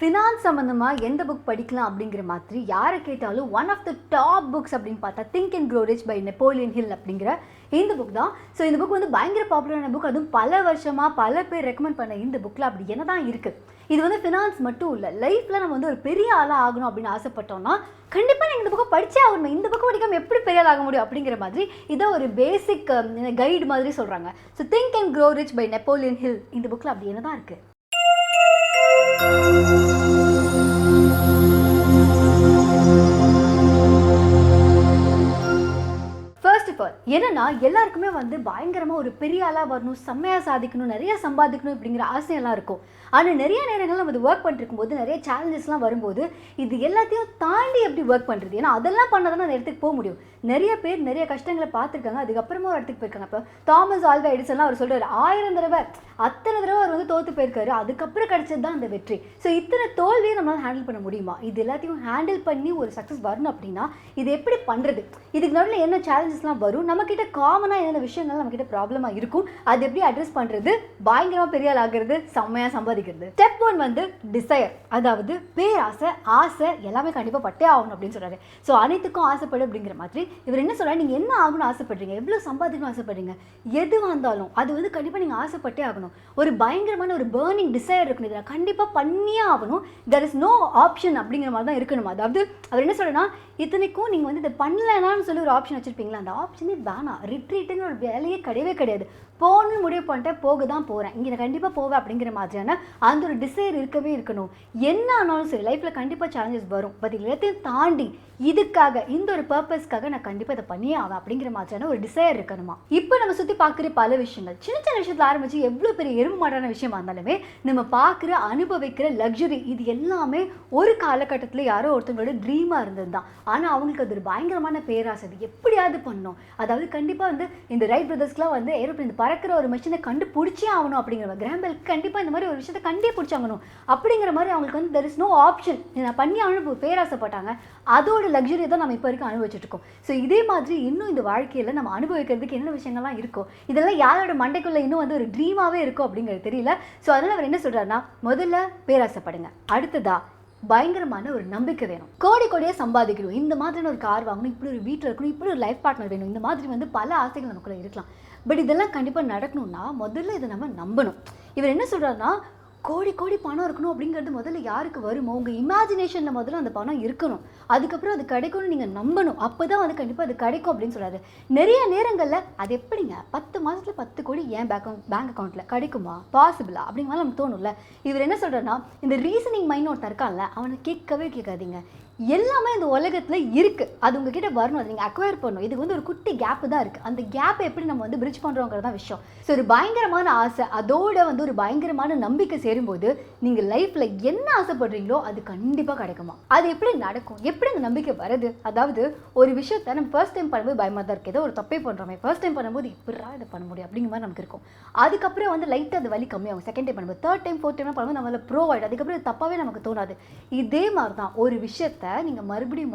Finance சம்மந்தமாக எந்த book படிக்கலாம் அப்படிங்கிற மாதிரி யாரை கேட்டாலும் one of the top books அப்படின்னு பார்த்தா think and grow rich by Napoleon Hill அப்படிங்கிற இந்த புக் தான். ஸோ இந்த புக் வந்து பயங்கர பாப்புலரான புக். அதுவும் பல வருஷமாக பல பேர் ரெக்கமெண்ட் பண்ண இந்த புக்கில் அப்படி என்ன தான் இருக்குது. இது வந்து ஃபினான்ஸ் மட்டும் இல்லை, லைஃப்பில் நம்ம வந்து ஒரு பெரிய ஆளாக ஆகணும் அப்படின்னு ஆசைப்பட்டோம்னா கண்டிப்பாக நீங்கள் இந்த புக்கை படித்தே ஆகணும். இந்த புக்கை படிக்காமல் எப்படி பெரிய ஆள் ஆக முடியும் அப்படிங்கிற மாதிரி இதை ஒரு பேசிக் கைடு மாதிரி சொல்கிறாங்க. So think and grow rich by Napoleon Hill இந்த புக்கில் அப்படி என்ன தான் இருக்குது. ஃபர்ஸ்ட் ஆஃப் ஆல் என்னன்னா எல்லாருக்குமே வந்து பயங்கரமாக ஒரு பெரிய ஆளாக வரணும், செம்மையாக சாதிக்கணும், நிறைய சம்பாதிக்கணும் இப்படிங்கிற ஆசையெல்லாம் இருக்கும். ஆனால் நிறைய நேரங்கள் நம்ம இது ஒர்க் பண்ணிருக்கும் போது நிறைய சேலஞ்சஸ்லாம் வரும்போது இது எல்லாத்தையும் தாண்டி எப்படி ஒர்க் பண்ணுறது, ஏன்னா அதெல்லாம் பண்ணால் அந்த இடத்துக்கு போக முடியும். நிறைய பேர் நிறைய கஷ்டங்களை பார்த்துருக்காங்க, அதுக்கப்புறமா ஒரு இடத்துக்கு போயிருக்காங்க. இப்போ தாமஸ் ஆல்வா எடிசன்லாம் அவர் சொல்கிறார் 1000 தடவை அத்தனை தடவை அவர் வந்து தோற்று போயிருக்காரு, அதுக்கப்புறம் கிடைச்சது தான் அந்த வெற்றி. ஸோ இத்தனை தோல்வியை நம்மளால் ஹேண்டில் பண்ண முடியுமா? இது எல்லாத்தையும் ஹேண்டில் பண்ணி ஒரு சக்ஸஸ் வரணும் அப்படின்னா இது எப்படி பண்ணுறது, இதுக்கு நடுவில் என்ன சேலஞ்சஸ்லாம் வரும், நம்மக்கிட்ட காமனாக என்னென்ன விஷயங்கள் நம்மக்கிட்ட ப்ராப்ளமாக இருக்கும், அது எப்படி அட்ரஸ் பண்ணுறது, பயங்கரமாக பெரிய ஆள் ஆகிறது, செம்மையாக சம்பாதிக்கிறது. ஸ்டெப் 1 வந்து டிசையர், அதாவது பேராசை, ஆசை எல்லாமே கண்டிப்பாக பட்டே ஆகணும் அப்படின்னு சொல்கிறாரு. ஸோ அனைத்துக்கும் ஆசைப்படு அப்படிங்கிற மாதிரி இவர் என்ன சொல்கிறார், நீங்கள் என்ன ஆகணும்னு ஆசைப்படுறீங்க, எவ்வளோ சம்பாதிக்கணும் ஆசைப்படுறீங்க, எதுவாக இருந்தாலும் அது வந்து கண்டிப்பாக நீங்கள் ஆசைப்பட்டே ஆகணும். ஒரு பயங்கரமான ஒரு பர்னிங் டிசைர் இருக்கணும், இதில் கண்டிப்பாக பண்ணியே ஆகணும். தெர் இஸ் நோ ஆப்ஷன் அப்படிங்கிற மாதிரி தான் இருக்கணும். அதாவது அவர் என்ன சொல்கிறேன்னா, இத்தனைக்கும் நீங்கள் வந்து இதை பண்ணலனான்னு சொல்லி ஒரு ஆப்ஷன் வச்சுருப்பீங்களா, அந்த ஆப்ஷனே வேணாம். ரிட்ரீட்டுங்கிற ஒரு வேலையே கிடையவே கிடையாது. போகணும்னு முடிவு பண்ணிட்டேன், போக தான் போகிறேன், இங்கே நான் கண்டிப்பாக போவேன் அப்படிங்கிற மாதிரியான அந்த ஒரு டிசைர் இருக்கவே இருக்கணும். என்ன ஆனாலும் சரி லைஃப்பில் கண்டிப்பாக சேலஞ்சஸ் வரும், பட் எல்லாத்தையும் தாண்டி இதுக்காக இந்த ஒரு பர்பஸ்க்காக நான் கண்டிப்பாக இதை பண்ணியே ஆவேன் அப்படிங்கிற மாதிரியான ஒரு டிசைர் இருக்கணுமா. இப்போ நம்ம சுற்றி பார்க்குற பல விஷயங்கள் சின்ன சின்ன விஷயத்தில் ஆரம்பித்து எவ்வளோ பெரிய எறும்பு மாடான விஷயமா இருந்தாலுமே நம்ம பார்க்குற அனுபவிக்கிற லக்ஸுரி இது எல்லாமே ஒரு காலகட்டத்தில் யாரோ ஒருத்தவங்களோட ட்ரீமாக இருந்தது தான். ஆனால் அவங்களுக்கு அது ஒரு பயங்கரமான பேராசை, எப்படியாவது பண்ணணும். அதாவது கண்டிப்பாக வந்து இந்த ரைட் பிரதர்ஸ்க்குலாம் வந்து ஏரோப்ளேன் பறக்கிற ஒரு மிஷினை கண்டுபிடிச்சே ஆகணும் அப்படிங்கிற கிராம்பெல்க்கு கண்டிப்பாக இந்த மாதிரி ஒரு விஷயத்தை கண்டே பிடிச்சாங்கணும் அப்படிங்கிற மாதிரி அவங்களுக்கு வந்து தெர் இஸ் நோ ஆப்ஷன், நான் பண்ணி அவனு பேராசைப்பட்டாங்க. அதோட லக்ஸுரி தான் நம்ம இப்போ வரைக்கும் அனுபவிச்சுட்டு இருக்கோம். ஸோ இதே மாதிரி இன்னும் இந்த வாழ்க்கையில் நம்ம அனுபவிக்கிறதுக்கு என்ன விஷயங்கள்லாம் இருக்கும், இதெல்லாம் யாரோட மண்டைக்குள்ளே இன்னும் வந்து ஒரு ட்ரீமாகவே இருக்கும் அப்படிங்கிறது தெரியல. ஸோ அதனால் அவர் என்ன சொல்கிறாருன்னா, முதல்ல பேராசைப்படுங்க, அடுத்ததா பயங்கரமான ஒரு நம்பிக்கை வேணும், கோடி கோடியாக சம்பாதிக்கணும், இந்த மாதிரியான ஒரு கார் வாங்கணும், இப்படி ஒரு வீட்டில் இருக்கணும், இப்படி ஒரு லைஃப் பார்ட்னர் வேணும், இந்த மாதிரி வந்து பல ஆசைகள் நமக்குள்ளே இருக்கலாம். பட் இதெல்லாம் கண்டிப்பாக நடக்கணும்னா முதல்ல இதை நம்ம நம்பணும். இவர் என்ன சொல்கிறாருன்னா, கோடி கோடி பணம் இருக்கணும் அப்படிங்கிறது முதல்ல யாருக்கு வருமோ உங்கள் இமேஜினேஷனில் முதல்ல அந்த பணம் இருக்கணும், அதுக்கப்புறம் அது கிடைக்கும்னு நீங்கள் நம்பணும், அப்போ தான் வந்து கண்டிப்பாக அது கிடைக்கும் அப்படின்னு சொல்கிறாரு. நிறைய நேரங்களில் அது எப்படிங்க 10 மாதத்தில் 10 கோடி ஏன் பேங்க் அக்கௌண்ட்டில் கிடைக்குமா, பாசிபிளா அப்படிங்கிற நமக்கு தோணும்ல. இவர் என்ன சொல்கிறாருன்னா, இந்த ரீசனிங் மைண்ட் ஒருத்தர் இருக்கான்ல, அவனை கேட்கவே கேட்காதீங்க. எல்லாமே இந்த உலகத்தில் இருக்குது, அது உங்ககிட்ட வரணும், அதை நீங்கள் அக்வயர் பண்ணணும். இதுக்கு வந்து ஒரு குட்டி கேப்பு தான் இருக்குது, அந்த கேப்பை எப்படி நம்ம வந்து பிரிட்ஜ் பண்ணுறோங்கிறது தான் விஷயம். ஸோ ஒரு பயங்கரமான ஆசை அதோட வந்து ஒரு பயங்கரமான நம்பிக்கை சேரும்போது நீங்கள் லைஃப்பில் என்ன ஆசைப்படுறீங்களோ அது கண்டிப்பாக கிடைக்குமா. அது எப்படி நடக்கும், எப்படி அந்த நம்பிக்கை வருது, அதாவது ஒரு விஷயத்தை நம்ம ஃபர்ஸ்ட் டைம் பண்ணும்போது பயமாக தான் இருக்குது, ஏதோ ஒரு தப்பே பண்ணுறோமே, ஃபர்ஸ்ட் டைம் பண்ணும்போது இப்படிரா இதை பண்ண முடியும் அப்படிங்கிற மாதிரி நமக்கு இருக்கும். அதுக்கப்புறம் வந்து லைட்டாக அது வலி கம்மியாகும், செகண்ட் டைம் பண்ணும்போது, தேர்ட் டைம் ஃபோர்த் டைம் பண்ணும்போது நம்மள ப்ரோ ஆகிடும், அதுக்கப்புறம் இது தப்பாகவே நமக்கு தோணாது. இதே மாதிரி தான் ஒரு விஷயத்தை நீங்கள் மறுபடியும்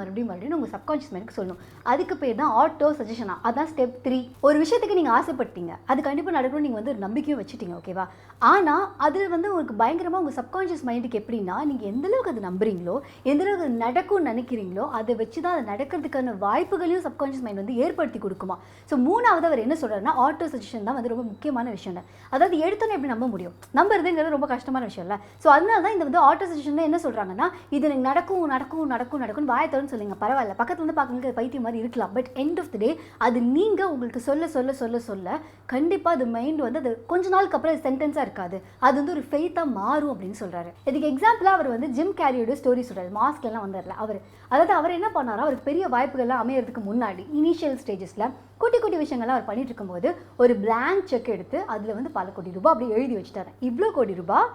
உங்கள் சப்கான்ஷியஸ் மைண்டுக்கு சொல்லணும். அதுக்கு பேர் தான் ஆட்டோ சஜஷனா. அதான் ஸ்டெப் 3. ஒரு விஷயத்துக்கு நீங்கள் ஆசைப்பட்டீங்க, அது கண்டிப்பாக நடக்கணும், நீங்கள் வந்து ஒரு நம்பிக்கையும் வச்சுட்டீங்க, ஓகேவா. ஆனால் அதில் வந்து உங்களுக்கு பயங்கரமாக உங்கள் சப்கான்ஷியஸ் மைண்டுக்கு எப்படின்னா, நீங்கள் எந்தளவுக்கு அது நம்புறீங்களோ, எந்தளவுக்கு அது நடக்கும்னு நினைக்கிறீங்களோ அதை வச்சு தான் அது நடக்கிறதுக்கான வாய்ப்புகளையும் சப்கான்ஷியஸ் மைண்ட் வந்து ஏற்படுத்தி கொடுக்குமா. ஸோ 3வது அவர் என்ன சொல்கிறாருன்னா, ஆட்டோ சஜஷன் தான் வந்து ரொம்ப முக்கியமான விஷயம். அதாவது எடுத்தோன்னே எப்படி நம்ப முடியும், நம்புறதுங்கிறது ரொம்ப கஷ்டமான விஷயம் இல்லை. ஸோ அதனால தான் இந்த வந்து ஆட்டோ சஜஷன் என்ன சொல்கிறாங்கன்னா, இது எனக்கு நடக்கும் நடக்கும் நடக்கும் நடக்கும் வாயத்தோன்னு சொல்லுங்க, பரவாயில்ல, பக்கத்தில் வந்து பார்க்குறதுக்கு பைத்தியம் மாதிரி இருக்கலாம், பட் எண்ட் ஆஃப் தி டே அது நீங்கள் உங்களுக்கு சொல்ல சொல்ல சொல்ல சொல்ல கண்டிப்பாக அது மைண்ட் வந்து அது கொஞ்ச நாளுக்கு அப்புறம் சென்டென்ஸாக இருக்காது, அது வந்து ஒரு ஃபெய்த்தாக மாறும் அப்படின்னு சொல்கிறாரு. இதுக்கு எக்ஸாம்பிளாக அவர் வந்து ஜிம் கேரியோட ஸ்டோரி சொல்கிறார், மாஸ்க்லாம் வந்துடல அவர். அதாவது அவர் என்ன பண்ணாரோ, அவருக்கு பெரிய வாய்ப்புகள்லாம் அமையறதுக்கு முன்னாடி இனிஷியல் ஸ்டேஜஸில் குட்டி குட்டி விஷயங்கள்லாம் அவர் பண்ணிட்டு இருக்கும்போது ஒரு பிளாங்க் செக் எடுத்து அதில் வந்து பல கோடி ரூபாய் அப்படி எழுதி வச்சுட்டாரு. இவ்வளோ கோடி ரூபாய்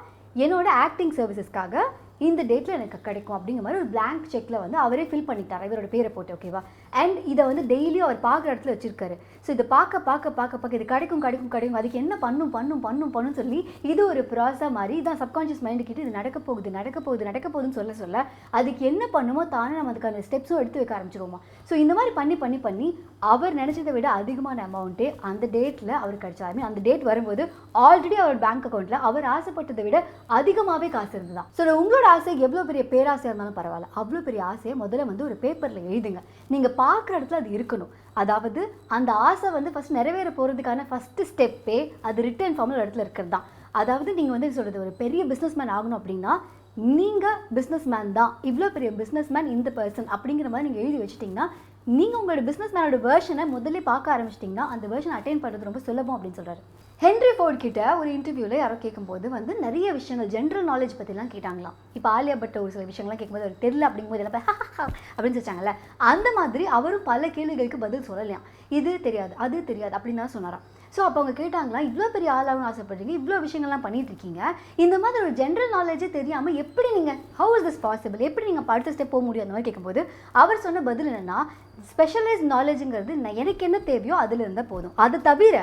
என்னோட ஆக்டிங் சர்வீசஸ்க்காக இந்த டேட்டில் எனக்கு கிடைக்கும் அப்படிங்கிற மாதிரி ஒரு பிளாங்க் செக்கில் வந்து அவரே ஃபில் பண்ணிட்டார், இவரோட பேரை போட்டு, ஓகேவா. அண்ட் இதை வந்து டெய்லியும் அவர் பார்க்குற இடத்துல வச்சிருக்காரு. ஸோ இதை பார்க்க பார்க்க பார்க்க பார்க்க இது கிடைக்கும் கிடைக்கும் கிடைக்கும், அதுக்கு என்ன பண்ணுன்னு சொல்லி இது ஒரு ப்ராசஸாக மாதிரி இதான் சப்கான்ஷியஸ் மைண்டுக்கிட்ட இது நடக்க போகுதுன்னு சொல்ல அதுக்கு என்ன பண்ணுமோ தானே நம்ம அதுக்கான ஸ்டெப்ஸும் எடுத்து வைக்க ஆரம்பிச்சிருவோமா. ஸோ இந்த மாதிரி பண்ணி அவர் நினச்சதை விட அதிகமான அமௌண்ட்டே அந்த டேட்டில் அவர் கிடைச்சாருமே. அந்த டேட் வரும்போது ஆல்ரெடி அவர் பேங்க் அக்கௌண்ட்டில் அவர் ஆசைப்பட்டதை விட அதிகமாகவே காசு இருந்துதான். ஸோ உங்களோட ஆசை எவ்வளோ பெரிய பேராசையாக இருந்தாலும் பரவாயில்ல, அவ்வளோ பெரிய ஆசையை முதல்ல வந்து ஒரு பேப்பரில் எழுதுங்க. நீங்கள் பார்க்குற இடத்துல அது இருக்கணும். அதாவது அந்த ஆசை வந்து ஃபஸ்ட் நிறைவேற போகிறதுக்கான ஃபஸ்ட்டு ஸ்டெப்பே அது ரிட்டன் ஃபார்மில் இடத்துல இருக்கிறது தான். அதாவது நீங்கள் வந்து சொல்கிறது ஒரு பெரிய பிஸ்னஸ் மேன் ஆகணும் அப்படின்னா நீங்கள் பிஸ்னஸ் மேன் தான், இவ்வளோ பெரிய பிஸ்னஸ் மேன் இந்த பர்சன் அப்படிங்கிற மாதிரி நீங்கள் எழுதி வச்சிட்டிங்கன்னா நீங்கள் உங்களோட பிஸ்னஸ் மேனோட வேர்ஷனை முதல்ல பார்க்க ஆரம்பிச்சிட்டிங்கன்னா அந்த வேர்ஷனை அட்டைன் பண்ணுறது ரொம்ப சுலபம் அப்படின்னு சொல்கிறாரு. ஹென்ரி ஃபோர்ட் கிட்ட ஒரு இன்டர்வியூவில் யாரோ கேட்கும்போது வந்து நிறைய விஷயங்கள் ஜென்ரல் நாலேஜ் பற்றிலாம் கேட்டாங்களாம். இப்போ ஆலியா பட்ட ஒரு சில விஷயங்கள்லாம் கேட்கும்போது அவர் தெரியல அப்படிங்கும்போது எல்லாம் அப்படின்னு சொல்லிச்சாங்கல்ல, அந்த மாதிரி அவரும் பல கேள்விகளுக்கு பதில் சொல்லலையாம். இது தெரியாது அது தெரியாது அப்படின்னு தான் சொன்னாராம். ஸோ அப்போ அவங்க கேட்டாங்களா, இவ்வளோ பெரிய ஆளாகணும்னு ஆசைப்படுறீங்க, இவ்வளோ விஷயங்கள்லாம் பண்ணிட்டு இருக்கீங்க, இந்த மாதிரி ஒரு ஜென்ரல் நாலேஜே தெரியாமல் எப்படி நீங்கள் ஹவு இஸ் திஸ் பாசிபிள், எப்படி நீங்கள் அடுத்த ஸ்டெப் போக முடியும் அந்த மாதிரி கேட்கும்போது அவர் சொன்ன பதில் என்னென்னா, ஸ்பெஷலைஸ் நாலேஜுங்கிறது எனக்கு என்ன தேவையோ அதில் இருந்தால் போதும். அது தவிர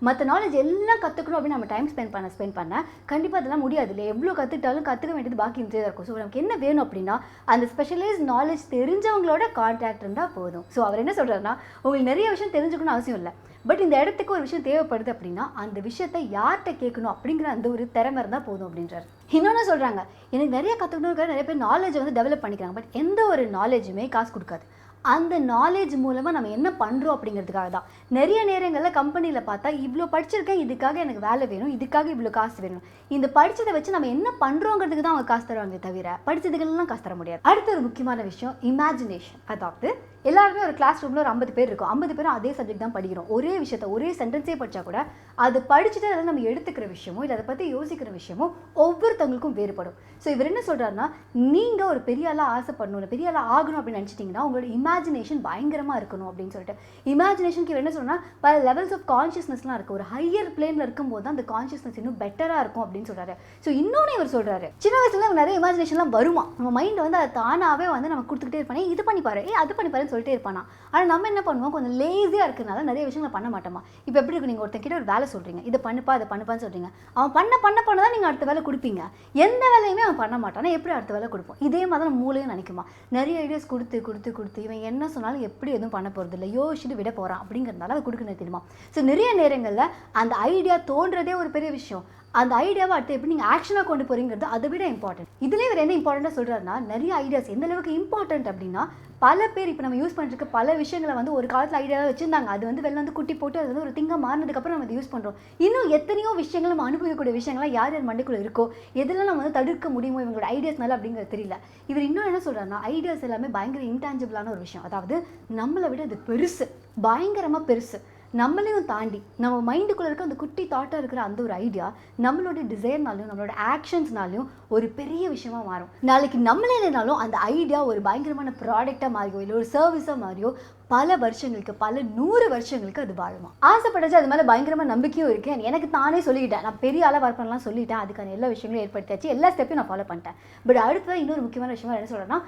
மற்ற நாலேஜ் எல்லாம் கற்றுக்கணும் அப்படின்னு நம்ம டைம் ஸ்பெண்ட் பண்ண கண்டிப்பாக அதெல்லாம் முடியாது இல்லை. எவ்வளோ கற்றுக்கிட்டாலும் கற்றுக்க வேண்டியது பாக்கி இருந்தே இருக்கும். ஸோ நமக்கு என்ன வேணும் அப்படின்னா அந்த ஸ்பெஷலைஸ் நாலேஜ் தெரிஞ்சவங்களோட கான்டாக்ட் இருந்தால் போதும். ஸோ அவர் என்ன சொல்கிறாருன்னா, உங்களுக்கு நிறைய விஷயம் தெரிஞ்சுக்கணும்னு அவசியம் இல்லை, பட் இந்த இடத்துக்கு ஒரு விஷயம் தேவைப்படுது அப்படின்னா அந்த விஷயத்தை யார்கிட்ட கேட்கணும் அப்படிங்கிற அந்த ஒரு திறமை இருந்தால் போதும் அப்படின்றார். இன்னொன்று சொல்கிறாங்க, எனக்கு நிறைய கற்றுக்கணும், நிறைய பேர் நாலேஜை வந்து டெவலப் பண்ணிக்கிறாங்க, பட் எந்த ஒரு நாலேஜுமே காசு கொடுக்காது. அந்த நாலேஜ் மூலமாக நம்ம என்ன பண்ணுறோம் அப்படிங்கிறதுக்காக தான். நிறைய நேரங்களில் கம்பெனியில் பார்த்தா இவ்வளோ படிச்சிருக்கேன், இதுக்காக எனக்கு வேலை வேணும், இதுக்காக இவ்வளோ காசு வேணும், இந்த படித்ததை வச்சு நம்ம என்ன பண்ணுறோங்கிறதுக்கு தான் அவங்க காசு தருவாங்க தவிர படித்ததுக்கெல்லாம் காசு தர முடியாது. அடுத்த ஒரு முக்கியமான விஷயம் இமேஜினேஷன். அதாவது எல்லாருமே ஒரு கிளாஸ் ரூமில் ஒரு 50 பேர் இருக்கும், 50 பேரும் அதே சப்ஜெக்ட் தான் படிக்கிறோம். ஒரே விஷயத்தை ஒரே சென்டென்ஸே படித்தா கூட அது படிச்சுட்டு அதில் நம்ம எடுத்துக்கிற விஷயமோ இல்லை அதை பற்றி யோசிக்கிற விஷயமோ ஒவ்வொருத்தவங்களுக்கும் வேறுபடும். ஸோ இவர் என்ன சொல்கிறாருன்னா, நீங்கள் ஒரு பெரிய ஆளாக ஆசைப்படணும், இல்லை பெரிய ஆளாக ஆகணும் அப்படின்னு நினச்சிட்டிங்கன்னா உங்களோட இமேஜினேஷன் பயங்கரமாக இருக்கணும் அப்படின்னு சொல்லிட்டு. இமேஜினேஷனுக்கு இவர் என்ன சொல்கிறா, பல லெவல்ஸ் ஆஃப் கான்ஷியஸ்னஸ்லாம் இருக்குது. ஒரு ஹையர் பிளேனில் இருக்கும்போது தான் அந்த கான்ஷியஸ்னஸ் இன்னும் பெட்டராக இருக்கும் அப்படின்னு சொல்கிறாரு. ஸோ இன்னொன்று இவர் சொல்கிறாரு, சின்ன வயசுல நிறைய இமேஜினேஷன்லாம் வருமா, நம்ம மைண்ட் வந்து அதை தானாகவே வந்து நம்ம கொடுத்துக்கிட்டே இருப்பானே, இது பண்ணிப்பாரு அது பண்ணிப்பாருன்னு சொல்லிட்டே இருப்பானா. ஆனால் நம்ம என்ன பண்ணுவோம், கொஞ்சம் லேசியாக இருக்கிறதுனால நிறைய விஷயங்களை பண்ண மாட்டோமா. இப்போ எப்படி இருக்கு, நீங்கள் ஒருத்தங்கிட்ட ஒரு வேலை சொல்கிறீங்க, இதை பண்ணுப்பா அதை பண்ணுப்பான்னு சொல்கிறீங்க, அவன் பண்ண தான் நீங்கள் அடுத்த வேலை கொடுப்பீங்க. எந்த வேலையுமே அவன் பண்ண மாட்டானா, எப்படி அடுத்த வேலை கொடுப்போம். இதே மாதிரி தான் மூளையும் நினைக்குமா, நிறைய ஐடியாஸ் கொடுத்து இவன் என்ன சொன்னாலும் எப்படி எதுவும் பண்ண போகிறது இல்லை, யோசிச்சுட்டு விட போகிறான் அப்படிங்கிறதுனால அதை கொடுக்கணும் தெரியுமா. ஸோ நிறைய நேரங்களில் அந்த ஐடியா தோன்றதே ஒரு பெரிய விஷயம், அந்த ஐடியாவை அடுத்து எப்படி நீங்கள் ஆக்ஷனாக கொண்டு போகிறீங்கிறது அதை விட இம்பார்ட்டன்ட். இதுலேயே இவர் என்ன இம்பார்ட்டண்ட்டாக சொல்கிறாருன்னா, நிறைய ஐடியாஸ் எந்த அளவுக்கு இம்பார்ட்டன்ட் அப்படின்னா, பல பேர் இப்போ நம்ம யூஸ் பண்ணிருக்க பல விஷயங்களை வந்து ஒரு காலத்தில் ஐடியாவாக வச்சுருந்தாங்க, அது வந்து வெளில வந்து குட்டி போட்டு அது வந்து ஒரு திங்காக மாறினதுக்கப்புறம் நம்ம அதை யூஸ் பண்ணுறோம். இன்னும் எத்தனையோ விஷயங்கள் நம்ம அனுபவிக்கக்கூடிய விஷயங்கள்லாம் யார் யார் மண்டைக்குள்ளே இருக்கோ, எதெல்லாம் நம்ம வந்து தடுக்க முடியுமோ இவங்களோட ஐடியாஸ்னால அப்படிங்கிறது தெரியல. இவர் இன்னும் என்ன சொல்கிறாருன்னா, ஐடியாஸ் எல்லாமே பயங்கர இன்டான்ஜிபிளான ஒரு விஷயம், அதாவது நம்மளை விட அது பெருசு, பயங்கரமாக பெருசு, நம்மளையும் தாண்டி நம்ம மைண்டுக்குள்ளே இருக்க அந்த குட்டி தாட்டாக இருக்கிற அந்த ஒரு ஐடியா நம்மளோட டிசைர்னாலையும் நம்மளோட ஆக்ஷன்ஸ்னாலையும் ஒரு பெரிய விஷயமா மாறும். நாளைக்கு நம்மளே இல்லைனாலும் அந்த ஐடியா ஒரு பயங்கரமான ப்ராடக்டாக மாறியோ இல்லை ஒரு சர்வீஸாக மாறியோ பல வருஷங்களுக்கு, பல 100 வருஷங்களுக்கு அது வாழுமா. ஆசைப்பட்டாச்சு, அது மேலே பயங்கரமாக நம்பிக்கையும் இருக்குது. எனக்கு தானே சொல்லிக்கிட்டேன், நான் பெரிய ஆளாக ஒர்க் பண்ணலாம் சொல்லிட்டேன், அதுக்கான எல்லா விஷயங்களும் ஏற்படுத்தாச்சு, எல்லா ஸ்டெப்பையும் நான் ஃபாலோ பண்ணிட்டேன். பட் அடுத்தது இன்னொரு முக்கியமான விஷயமா என்ன சொல்கிறேன்னா,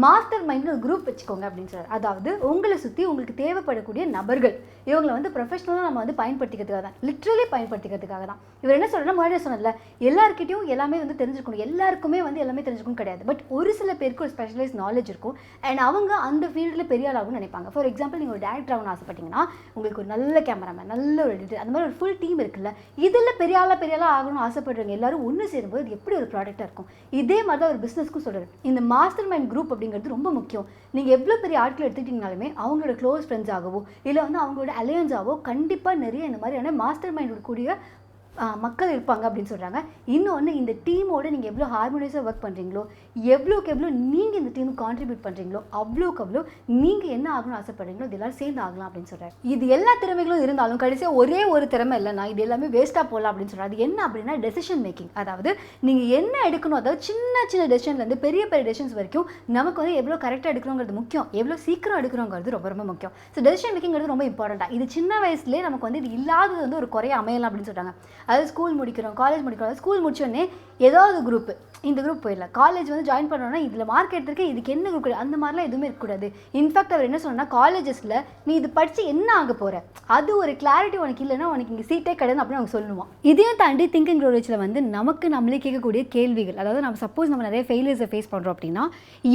மாஸ்டர் மைண்ட் ஒரு குரூப் வச்சுக்கோங்க அப்படின்னு சொல்கிறார். அதாவது உங்களை சுற்றி உங்களுக்கு தேவைப்படக்கூடிய நபர்கள், இவங்களை வந்து ப்ரொஃபஷனலாக நம்ம வந்து பயன்படுத்திக்கிறதுக்காக தான், லிட்ரலி பயன்படுத்திக்கிறதுக்காக தான். இவர் என்ன சொல்கிறேன்னா, முன்னாடி சொன்னதில்ல, எல்லாருக்கிட்டையும் எல்லாமே வந்து தெரிஞ்சுக்கணும், எல்லாருக்குமே வந்து எல்லாமே தெரிஞ்சுக்கணும் கிடையாது. பட் ஒரு சில பேருக்கு ஒரு ஸ்பெஷலைஸ் நாலேஜ் இருக்கும் அண்ட் அவங்க அந்த ஃபீல்டில் பெரிய ஆளாகும்னு நினைப்பாங்க. ஃபார் எக்ஸாம்பிள், நீங்கள் ஒரு டேரக்டர் ஆகணும்னு ஆசைப்பட்டீங்கன்னா உங்களுக்கு ஒரு நல்ல கேமராமேன், நல்ல ஒரு எடிட்டர், அந்த மாதிரி ஒரு ஃபுல் டீம் இருக்குல்ல, இதில் பெரிய ஆளாக ஆகணும்னு ஆசைப்படுறவங்க எல்லாரும் ஒன்று சேரும்போது இது எப்படி ஒரு ப்ராடக்டாக இருக்கும். இதே மாதிரி தான் ஒரு பிஸ்னஸ்க்கும் சொல்கிறது. இந்த மாஸ்டர் மைண்ட் குரூப் அப்படிங்கிறது ரொம்ப முக்கியம். நீங்கள் எவ்வளோ பெரிய ஆட்கள் எடுத்துக்கிட்டிங்கனாலுமே அவங்களோட க்ளோஸ் ஃப்ரெண்ட்ஸ் ஆகவோ இல்லை வந்து அவங்களோட அலையன்ஸாவோ கண்டிப்பாக நிறைய இந்த மாதிரியான மாஸ்டர் மைண்ட் கூடிய மக்கள் இருப்பாங்க அப்படின்னு சொல்கிறாங்க. இன்னொன்று, இந்த டீமோடு நீங்கள் எவ்வளோ ஹார்மோனியஸாக ஒர்க் பண்ணுறீங்களோ, எவ்வளோக்கு எவ்வளோ நீங்கள் இந்த டீமுக்கு கான்ட்ரிபியூட் பண்ணுறீங்களோ, அவ்வளோக்கு அவ்வளோ நீங்கள் என்ன ஆகணும்னு ஆசைப்படுறீங்களோ இது எல்லோரும் சேர்ந்து ஆகலாம் அப்படின்னு சொல்கிறார். இது எல்லா திறமைகளும் இருந்தாலும் கடைசியாக ஒரே ஒரு திறமை இல்லைனா இது எல்லாமே வேஸ்ட்டாக போகலாம் அப்படின்னு சொல்கிறார். அது என்ன அப்படின்னா டெசிஷன் மேக்கிங். அதாவது நீங்கள் என்ன எடுக்கணும், அதாவது சின்ன சின்ன டெசிஷன்லேருந்து பெரிய பெரிய டெசிஷன்ஸ் வரைக்கும் நமக்கு வந்து எவ்வளோ கரெக்டாக எடுக்கிறோங்கிறது முக்கியம், எவ்வளோ சீக்கிரம் எடுக்கிறோங்கிறது ரொம்ப ரொம்ப முக்கியம். ஸோ டெசிஷன் மேக்கிங்கிறது ரொம்ப இம்பார்ட்டண்ட்டாக. இது சின்ன வயசுலேயே நமக்கு வந்து இது இல்லாதது வந்து ஒரு குறைய அமையலாம் அப்படின்னு சொல்கிறாங்க. அதாவது ஸ்கூல் முடிக்கிறோம், காலேஜ் முடிக்கிறோம், ஸ்கூல் முடிச்சோடனே ஏதாவது குரூப்பு, இந்த குரூப் போயிடலாம், காலேஜ் வந்து ஜாயின் பண்ணோன்னா இதில் மார்க் எடுத்திருக்கேன், இதுக்கு என்ன குரூப், அந்த மாதிரிலாம் எதுவுமே இருக்கக்கூடாது. இன்ஃபேக்ட் அவர் என்ன சொன்னால், காலேஜஸில் நீ இது படித்து என்ன ஆக போகிற, அது ஒரு கிளாரிட்டி உனக்கு இல்லைன்னா உனக்கு இங்கே சீட்டே கிடையாது அப்படின்னு அவங்க சொல்லுவான். இதையும் தாண்டி திங்கிங் க்ரோரேஜில் வந்து நமக்கு நம்மளே கேட்கக்கூடிய கேள்விகள், அதாவது நம்ம சப்போஸ் நம்ம நிறைய ஃபெயிலியர்ஸை ஃபேஸ் பண்ணுறோம் அப்படின்னா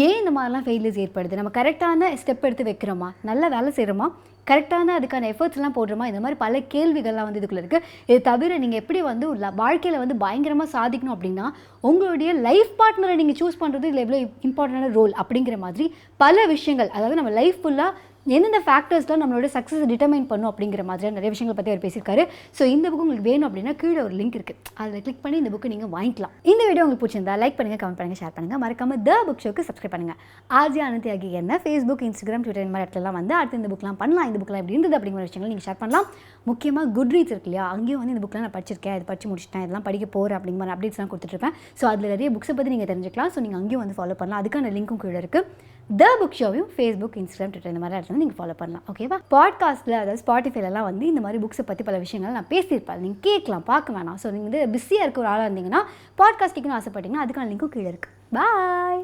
ஏன் இந்த மாதிரிலாம் ஃபெயிலியர்ஸ் ஏற்படுது, நம்ம கரெக்டான ஸ்டெப் எடுத்து வைக்கிறோமா, நல்ல வேலை செய்கிறோமா, கரெக்டான அதுக்கான எஃபர்ட்ஸ்லாம் போடுறோமா, இந்த மாதிரி பல கேள்விகள்லாம் வந்து இதுக்குள்ள இருக்குது. இது தவிர நீங்கள் எப்படி வந்து வாழ்க்கையில் வந்து பயங்கரமாக சாதிக்கணும் அப்படின்னா, உங்களுடைய லைஃப் பார்ட்னரை நீங்கள் சூஸ் பண்ணுறது இதில் எவ்வளோ இம்பார்ட்டண்டான ரோல் அப்படிங்கிற மாதிரி பல விஷயங்கள், அதாவது நம்ம லைஃப் ஃபுல்லாக எந்தெந்த ஃபேக்டர்ஸ்லாம் நம்மளோட சக்ஸஸ் டிட்டர்மைன் பண்ணும் அப்படிங்கிற மாதிரியான நிறைய விஷயங்கள் பற்றி அவர் பேசியிருக்காரு. ஸோ இந்த புக்கு உங்களுக்கு வேணும் அப்படின்னா கீழே ஒரு லிங்க் இருக்குது, அதில் கிளிக் பண்ணி இந்த புக்கு நீங்கள் வாங்கிக்கலாம். இந்த வீடியோ உங்களுக்கு பிடிச்சிருந்தா லைக் பண்ணுங்கள், கமெண்ட் பண்ணுங்கள், ஷேர் பண்ணுங்கள். மறக்காமல் த புக் ஷோக்கு சப்ஸ்கிரைப் பண்ணுங்கள். ஆர்ஜே அனந்தி ஆகிய என்ன ஃபேஸ்புக், இன்ஸ்டாகிராம், ட்விட்டர் இந்த மாதிரி இடத்துலலாம் வந்து அடுத்து இந்த புக்லாம் பண்ணலாம், இந்த புக்லாம் எப்படி இருந்தது அப்படிங்கிற விஷயங்கள் நீங்கள் ஷேர் பண்ணலாம். முக்கியமாக குட் ரீட்ஸ் இருக்கு இல்லையா, அங்கேயும் வந்து இந்த புக்லாம் நான் படிச்சிருக்கேன், இது படிச்சு முடிச்சிட்டேன், இதெல்லாம் படிக்க போகிறேன் அப்படிங்கிற மாதிரி அப்டேட்ஸ்லாம் கொடுத்துட்ருப்பேன். ஸோ அதில் நிறைய புக்ஸை பற்றி நீங்கள் தெரிஞ்சுக்கலாம். ஸோ நீங்கள் அங்கேயும் வந்து ஃபாலோ பண்ணலாம். அதுக்கான லிங்க்கும் கீழே இருக்குது. த புக் ஷோவையும் ஃபேஸ்புக், இன்ஸ்டாகிராம், ட்விட்டர் இந்த மாதிரி இடத்துல நீங்கள் ஃபாலோ பண்ணலாம். ஓகேவா? பாட்காஸ்ட்டில், அதாவது ஸ்பாட்டிஃபைலாம் வந்து இந்த மாதிரி புக்ஸை பற்றி பல விஷயங்கள் நான் பேசியிருப்பேன். நீங்கள் கேட்கலாம், பார்க்க வேணாம். ஸோ நீங்கள் வந்து பிஸியாக இருக்க ஒரு ஆளாக இருந்தீங்கன்னா பாட்காஸ்ட் கேட்கணும்னு ஆசைப்பட்டீங்கன்னா அதுக்கான லிங்க்கும் கீழே இருக்குது. பாய்.